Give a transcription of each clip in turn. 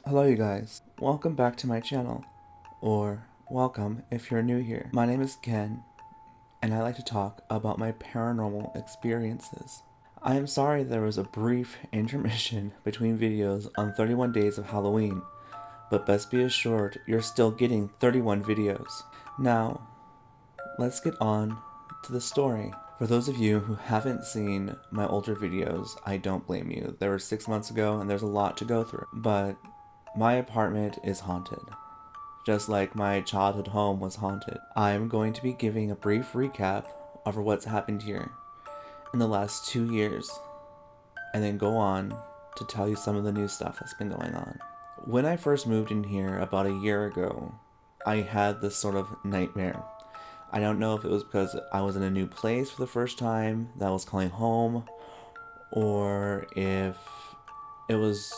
Hello you guys, welcome back to my channel, or welcome if you're new here. My name is Ken, and I like to talk about my paranormal experiences. I am sorry there was a brief intermission between videos on 31 Days of Halloween, but best be assured you're still getting 31 videos. Now, let's get on to the story. For those of you who haven't seen my older videos, I don't blame you. They were 6 months ago and there's a lot to go through, but my apartment is haunted, just like my childhood home was haunted. I'm going to be giving a brief recap over what's happened here in the last 2 years, and then go on to tell you some of the new stuff that's been going on. When I first moved in here about a year ago, I had this sort of nightmare. I don't know if it was because I was in a new place for the first time that I was calling home, or if it was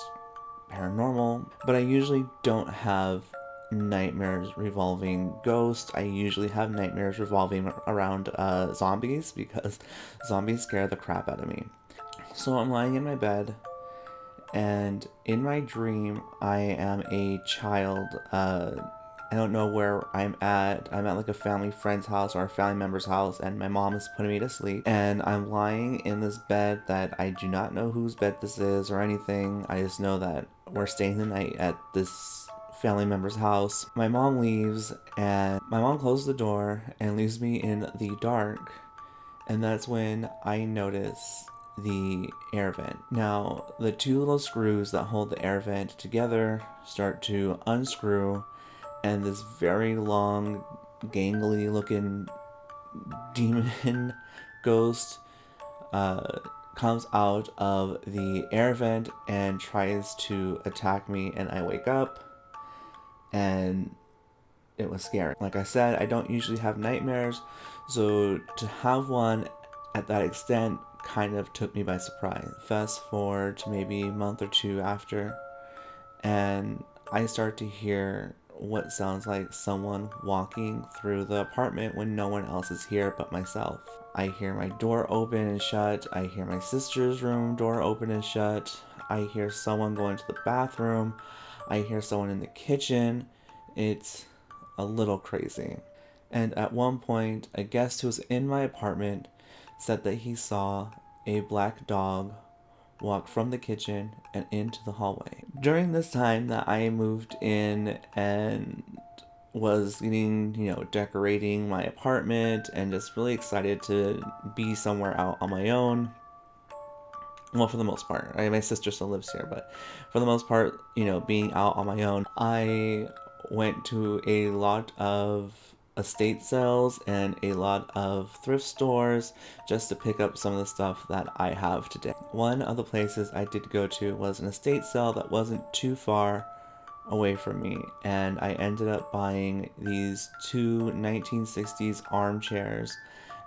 paranormal, but I usually don't have nightmares revolving ghosts. I usually have nightmares revolving around zombies, because zombies scare the crap out of me. So I'm lying in my bed, and in my dream I am a child. I don't know where I'm at. I'm at like a family friend's house or a family member's house, and my mom is putting me to sleep. And I'm lying in this bed that I do not know whose bed this is or anything. I just know that we're staying the night at this family member's house. My mom leaves, and my mom closes the door and leaves me in the dark. And that's when I notice the air vent. Now, the two little screws that hold the air vent together start to unscrew, and this very long, gangly looking demon ghost comes out of the air vent and tries to attack me, and I wake up, and it was scary. Like I said, I don't usually have nightmares, so to have one at that extent kind of took me by surprise. Fast forward to maybe a month or two after, and I start to hear what sounds like someone walking through the apartment when no one else is here but myself. I hear my door open and shut. I hear my sister's room door open and shut. I hear someone go into the bathroom. I hear someone in the kitchen. It's a little crazy. And at one point, a guest who was in my apartment said that he saw a black dog walk from the kitchen and into the hallway. During this time that I moved in and was getting, decorating my apartment and just really excited to be somewhere out on my own. Well, for the most part, my sister still lives here, but for the most part, being out on my own, I went to a lot of estate sales and a lot of thrift stores just to pick up some of the stuff that I have today. One of the places I did go to was an estate sale that wasn't too far away from me, and I ended up buying these two 1960s armchairs,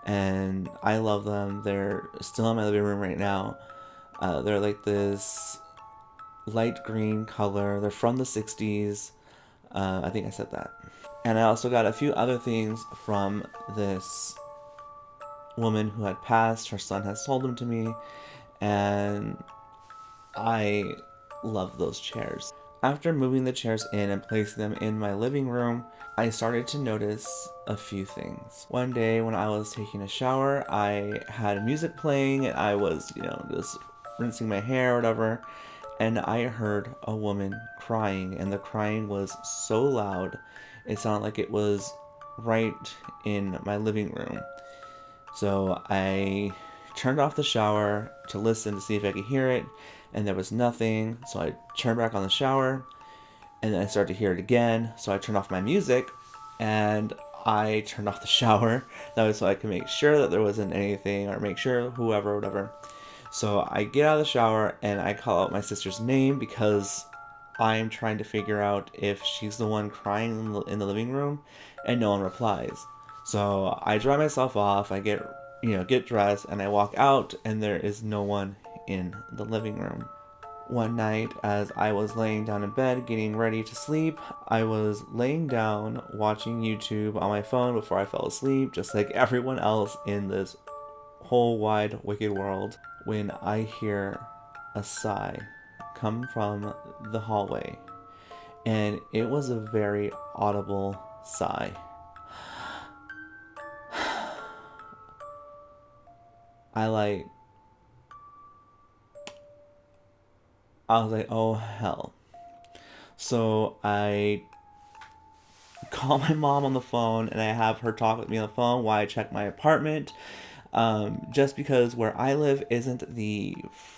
and I love them. They're still in my living room right now. They're like this light green color. They're from the 60s. I think I said that. And I also got a few other things from this woman who had passed. Her son has sold them to me, and I love those chairs. After moving the chairs in and placing them in my living room, I started to notice a few things. One day when I was taking a shower, I had music playing, and I was, just rinsing my hair or whatever, and I heard a woman crying, and the crying was so loud, it sounded like it was right in my living room. So I turned off the shower to listen to see if I could hear it, and there was nothing. So I turned back on the shower, and then I started to hear it again. So I turned off my music, and I turned off the shower. That was so I could make sure that there wasn't anything, or make sure whoever, whatever. So I get out of the shower, and I call out my sister's name because I'm trying to figure out if she's the one crying in the living room, and no one replies. So I dry myself off, I get dressed, and I walk out, and there is no one in the living room. One night, as I was laying down in bed getting ready to sleep, I was laying down watching YouTube on my phone before I fell asleep, just like everyone else in this whole wide wicked world, when I hear a sigh come from the hallway. and it was a very audible sigh. I like, I was like, oh hell. So I call my mom on the phone and I have her talk with me on the phone while I check my apartment. Just because where I live isn't the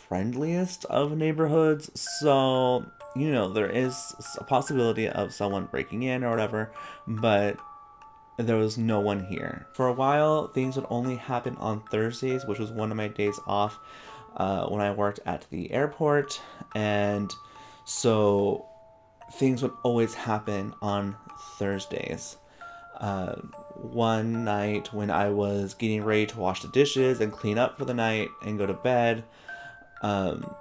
friendliest of neighborhoods, so there is a possibility of someone breaking in or whatever, but there was no one here. For a while, things would only happen on Thursdays, which was one of my days off when I worked at the airport, and so things would always happen on Thursdays. Uh, One night when I was getting ready to wash the dishes and clean up for the night and go to bed, um,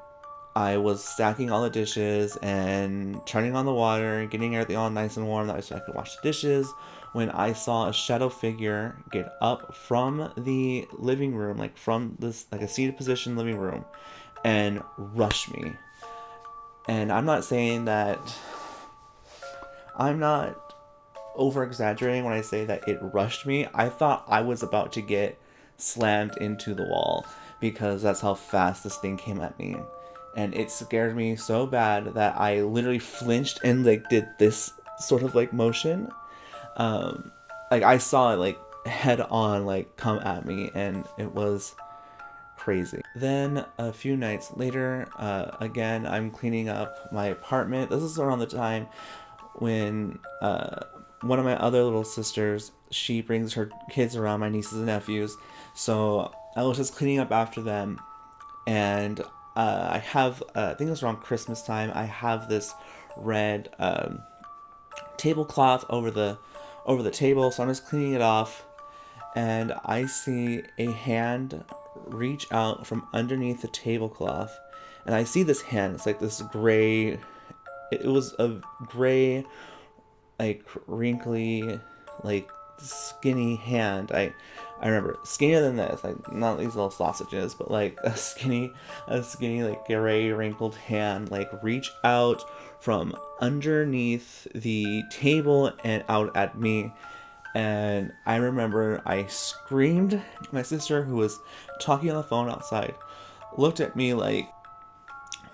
I was stacking all the dishes and turning on the water and getting everything all nice and warm that so I could wash the dishes when I saw a shadow figure get up from the living room, like from this, like a seated position living room, and rush me. And I'm not saying that, I'm not over exaggerating when I say that it rushed me. I thought I was about to get slammed into the wall because that's how fast this thing came at me. And it scared me so bad that I literally flinched and like did this sort of like motion. Um, like I saw it like head on like come at me, and it was crazy. Then a few nights later, again, I'm cleaning up my apartment. This is around the time when one of my other little sisters, she brings her kids around, my nieces and nephews. So I was just cleaning up after them, and I have, I think it was around Christmas time. I have this red tablecloth over the table, so I'm just cleaning it off, and I see a hand reach out from underneath the tablecloth, and I see this hand. It's like this gray. It was a gray, like wrinkly, like skinny hand. I remember skinnier than this, like not these little sausages, but like a skinny like gray wrinkled hand, like reach out from underneath the table and out at me. And I remember I screamed. My sister, who was talking on the phone outside, looked at me like,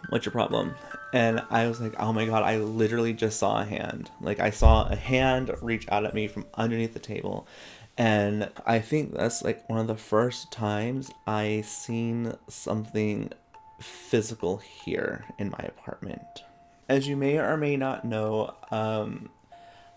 what's your problem? And I was like, oh my god, I literally just saw a hand. Like, I saw a hand reach out at me from underneath the table. And I think that's like one of the first times I seen something physical here in my apartment. As you may or may not know,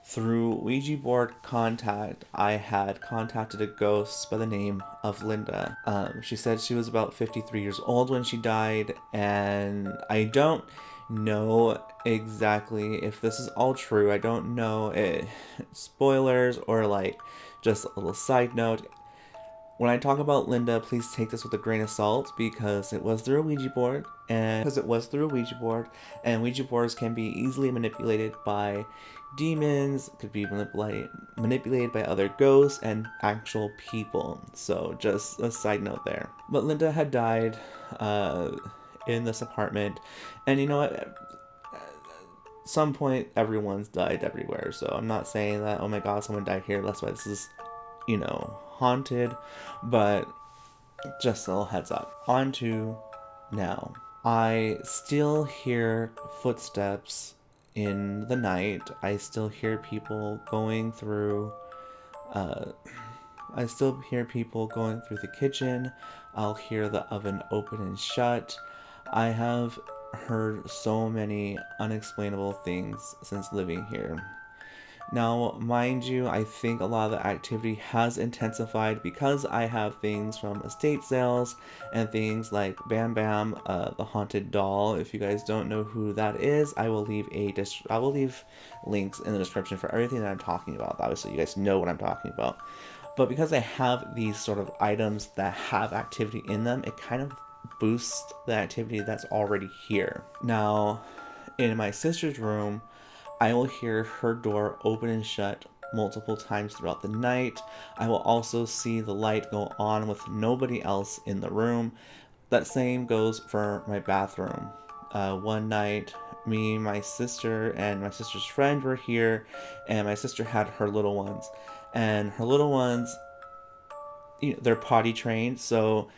through Ouija board contact, I had contacted a ghost by the name of Linda. She said she was about 53 years old when she died, and I don't know exactly if this is all true. I don't know it, spoilers or like just a little side note. When I talk about Linda, please take this with a grain of salt because it was through a Ouija board, and Ouija boards can be easily manipulated by demons, could be manipulated by other ghosts and actual people. So just a side note there. But Linda had died in this apartment, and you know what? At some point, everyone's died everywhere. So I'm not saying that, oh my god, someone died here, that's why this is, haunted, but just a little heads up. On to now. I still hear footsteps in the night. I still hear people going through, I still hear people going through the kitchen. I'll hear the oven open and shut. I have heard so many unexplainable things since living here. Now, mind you, I think a lot of the activity has intensified because I have things from estate sales and things like Bam Bam, the haunted doll. If you guys don't know who that is, I will leave links in the description for everything that I'm talking about. Obviously, you guys know what I'm talking about. But because I have these sort of items that have activity in them, it kind of boosts the activity that's already here. Now, in my sister's room, I will hear her door open and shut multiple times throughout the night. I will also see the light go on with nobody else in the room. That same goes for my bathroom. One night, me, my sister, and my sister's friend were here, and my sister had her little ones. And her little ones, they're potty trained, so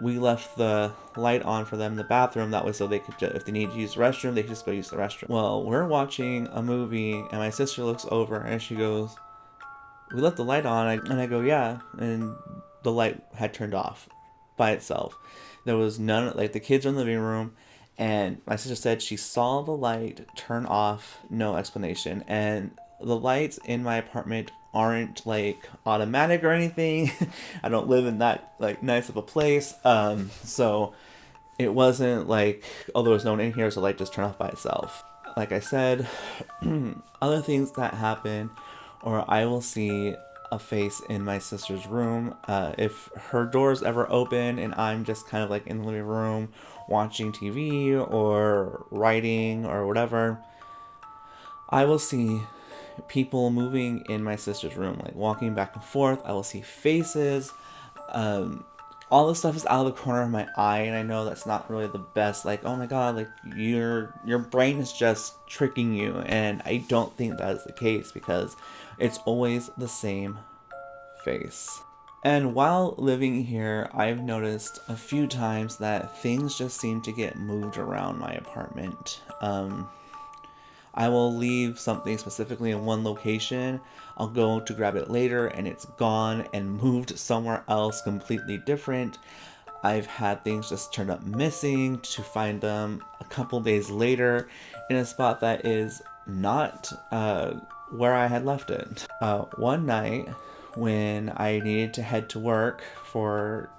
we left the light on for them in the bathroom. That way, so they could, if they need to use the restroom, they could just go use the restroom. Well, we're watching a movie, and my sister looks over and she goes, "We left the light on," and I go, "Yeah," and the light had turned off by itself. There was none, like the kids were in the living room, and my sister said she saw the light turn off, no explanation. And the lights in my apartment aren't like automatic or anything. I don't live in that like nice of a place. So it wasn't like, oh, there was no one in here, so the light just turned off by itself. Like I said, other things that happen, or I will see a face in my sister's room. If her door's ever open and I'm just kind of like in the living room watching TV or writing or whatever, I will see people moving in my sister's room, like walking back and forth. I will see faces. All this stuff is out of the corner of my eye, and I know that's not really the best. Like, oh my god, like your brain is just tricking you, and I don't think that is the case because it's always the same face. And while living here, I've noticed a few times that things just seem to get moved around my apartment. I will leave something specifically in one location. I'll go to grab it later and it's gone and moved somewhere else completely different. I've had things just turned up missing to find them a couple days later in a spot that is not where I had left it. One night when I needed to head to work for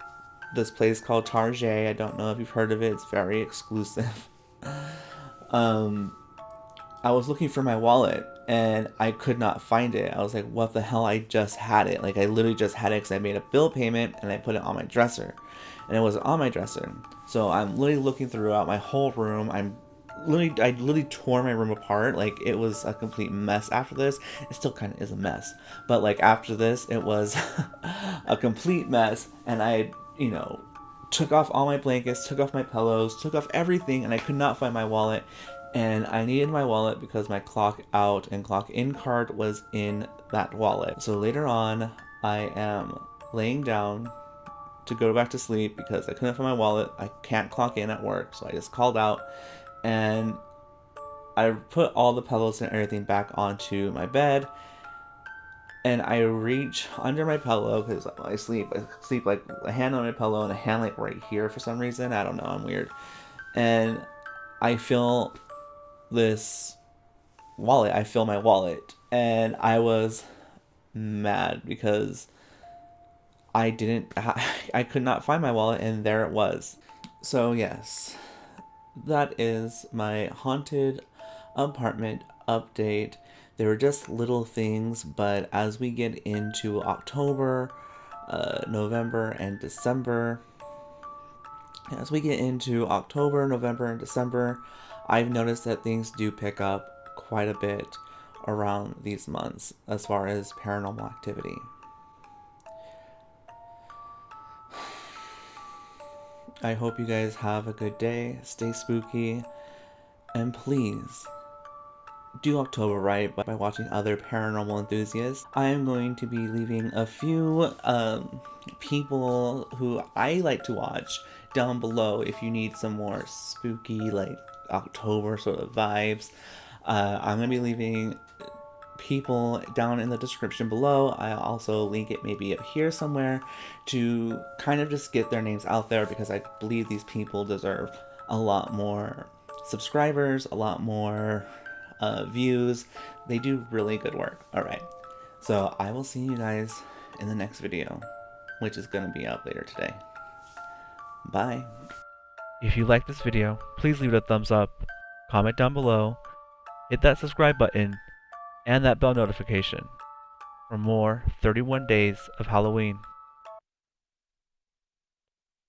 this place called Target, I don't know if you've heard of it, it's very exclusive. I was looking for my wallet and I could not find it. I was like, what the hell? I just had it. Like, I literally just had it because I made a bill payment and I put it on my dresser. And it wasn't on my dresser. So I'm literally looking throughout my whole room. I literally tore my room apart. Like, it was a complete mess after this. It still kind of is a mess. But, like, after this, it was a complete mess. And I, took off all my blankets, took off my pillows, took off everything, and I could not find my wallet. And I needed my wallet because my clock out and clock in card was in that wallet. So later on, I am laying down to go back to sleep because I couldn't find my wallet. I can't clock in at work, so I just called out and I put all the pillows and everything back onto my bed. And I reach under my pillow because I sleep like a hand on my pillow and a hand like right here for some reason. I don't know, I'm weird. And I feel this wallet. I feel my wallet. And I was mad because I could not find my wallet and there it was. So yes, that is my haunted apartment update. They were just little things, but as we get into October, November, and December, I've noticed that things do pick up quite a bit around these months as far as paranormal activity. I hope you guys have a good day, stay spooky, and please do October right by watching other paranormal enthusiasts. I am going to be leaving a few people who I like to watch down below if you need some more spooky, like October sort of vibes. I'm going to be leaving people down in the description below. I also link it maybe up here somewhere to kind of just get their names out there because I believe these people deserve a lot more subscribers, a lot more views. They do really good work. Alright, so I will see you guys in the next video, which is going to be out later today. Bye. If you like this video, please leave it a thumbs up, comment down below, hit that subscribe button, and that bell notification for more 31 Days of Halloween.